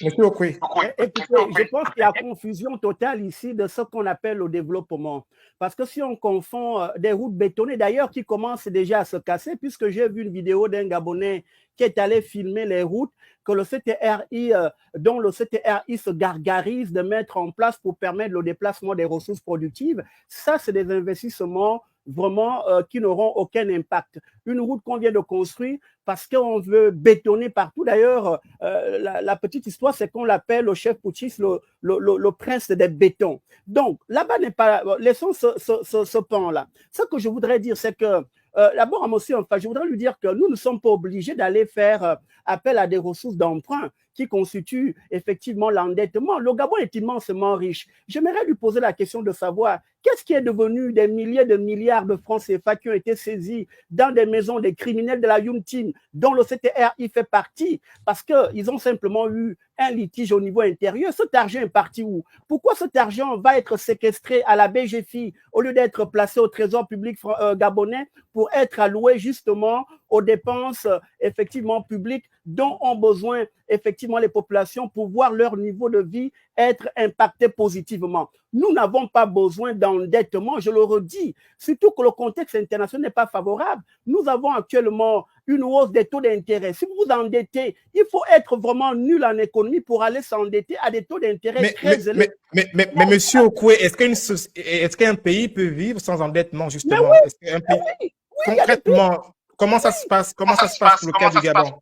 Monsieur Okwe. Écoutez, je pense qu'il y a confusion totale ici de ce qu'on appelle le développement. Parce que si on confond des routes bétonnées, d'ailleurs, qui commencent déjà à se casser, puisque j'ai vu une vidéo d'un Gabonais qui est allé filmer les routes que le CTRI, dont le CTRI se gargarise de mettre en place pour permettre le déplacement des ressources productives, ça, c'est des investissements vraiment qui n'auront aucun impact. Une route qu'on vient de construire parce qu'on veut bétonner partout. D'ailleurs, la petite histoire, c'est qu'on l'appelle au chef putschiste le prince des bétons. Donc, là-bas n'est pas... Laissons ce pan-là. Ce que je voudrais dire, c'est que d'abord, à monsieur, enfin, je voudrais lui dire que nous ne sommes pas obligés d'aller faire appel à des ressources d'emprunt qui constituent effectivement l'endettement. Le Gabon est immensément riche. J'aimerais lui poser la question de savoir qu'est-ce qui est devenu des milliers de milliards de francs CFA qui ont été saisis dans des maisons des criminels de la Young Team, dont le CTRI fait partie, parce qu'ils ont simplement eu un litige au niveau intérieur. Cet argent est parti où? Pourquoi cet argent va être séquestré à la BGFI au lieu d'être placé au trésor public gabonais pour être alloué justement aux dépenses effectivement publiques dont ont besoin effectivement les populations pour voir leur niveau de vie être impacté positivement. Nous n'avons pas besoin d'endettement, je le redis, surtout que le contexte international n'est pas favorable. Nous avons actuellement une hausse des taux d'intérêt. Si vous vous endettez, il faut être vraiment nul en économie pour aller s'endetter à des taux d'intérêt très élevés. Mais monsieur Okwe, est-ce qu'un pays peut vivre sans endettement, justement? Oui, est-ce qu'un pays... Oui, concrètement, comment ça se passe? Comment ça se passe pour le cas du Gabon?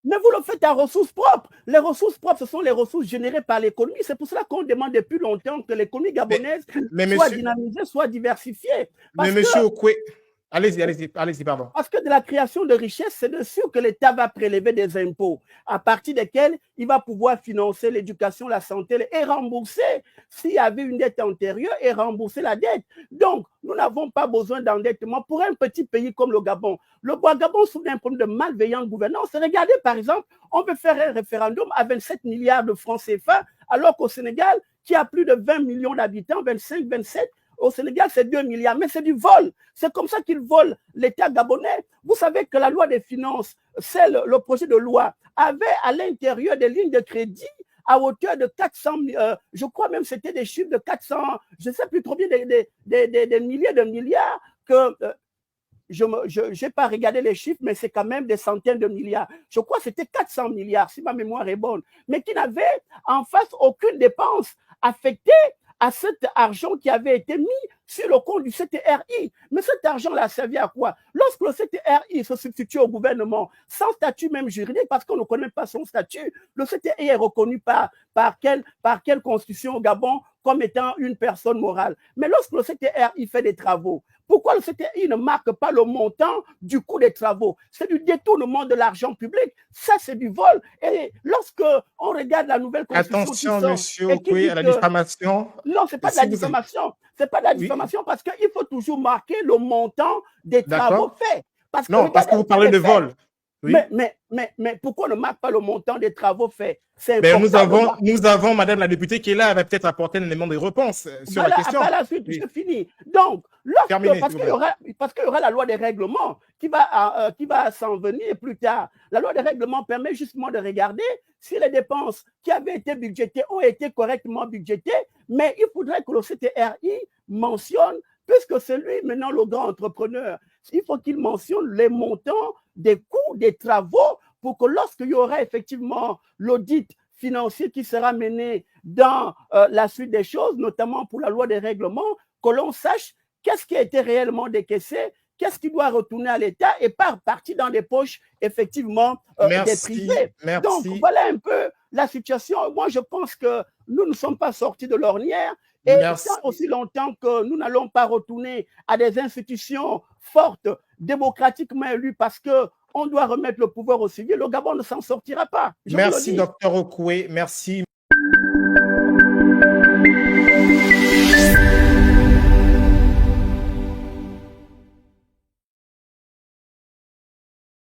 Mais vous le faites à ressources propres. Les ressources propres, ce sont les ressources générées par l'économie. C'est pour cela qu'on demande depuis longtemps que l'économie gabonaise soit dynamisée, soit diversifiée. Mais monsieur Okwe, allez-y, pardon. Parce que de la création de richesse, c'est de sûr que l'État va prélever des impôts à partir desquels il va pouvoir financer l'éducation, la santé et rembourser s'il y avait une dette antérieure et rembourser la dette. Donc, nous n'avons pas besoin d'endettement pour un petit pays comme le Gabon. Le Gabon souffre d'un problème de malveillante gouvernance. Regardez, par exemple, on veut faire un référendum à 27 milliards de francs CFA, alors qu'au Sénégal, qui a plus de 20 millions d'habitants, 25, 27, au Sénégal, c'est 2 milliards, mais c'est du vol. C'est comme ça qu'ils volent l'État gabonais. Vous savez que la loi des finances, c'est le projet de loi, avait à l'intérieur des lignes de crédit à hauteur de 400, je crois même c'était des chiffres de 400, je ne sais plus trop bien, des milliers de milliards que... je n'ai pas regardé les chiffres, mais c'est quand même des centaines de milliards. Je crois que c'était 400 milliards, si ma mémoire est bonne, mais qui n'avaient en face aucune dépense affectée à cet argent qui avait été mis sur le compte du CTRI. Mais cet argent-là a servi à quoi? Lorsque le CTRI se substitue au gouvernement, sans statut même juridique, parce qu'on ne connaît pas son statut, le CTRI est reconnu par quelle constitution au Gabon comme étant une personne morale. Mais lorsque le CTRI fait des travaux, pourquoi le CTRI ne marque pas le montant du coût des travaux? C'est du détournement de l'argent public. Ça, c'est du vol. Et lorsque on regarde la nouvelle constitution... Attention, monsieur Okwe, à la diffamation. Non, ce n'est pas de la diffamation. Ce n'est pas de la diffamation parce qu'il faut toujours marquer le montant des travaux faits. Parce que vous parlez de vol. Oui. Mais pourquoi on ne marque pas le montant des travaux faits? Nous avons Madame la députée qui est là, elle va peut-être apporter un élément de réponse sur la question. Par la suite, je finis. Donc, parce qu'il y aura la loi des règlements qui va s'en venir plus tard. La loi des règlements permet justement de regarder si les dépenses qui avaient été budgétées ont été correctement budgétées, mais il faudrait que le CTRI mentionne, puisque c'est lui maintenant le grand entrepreneur, il faut qu'il mentionne les montants des coûts des travaux pour que lorsqu'il y aura effectivement l'audit financier qui sera mené dans la suite des choses, notamment pour la loi des règlements, que l'on sache qu'est-ce qui a été réellement décaissé, qu'est-ce qui doit retourner à l'État et pas partir dans des poches effectivement des privés. Donc voilà un peu la situation. Moi, je pense que nous ne sommes pas sortis de l'ornière. Et tant aussi longtemps que nous n'allons pas retourner à des institutions fortes, démocratiquement élues, parce qu'on doit remettre le pouvoir au civil, le Gabon ne s'en sortira pas. Merci, docteur Okwe. Merci.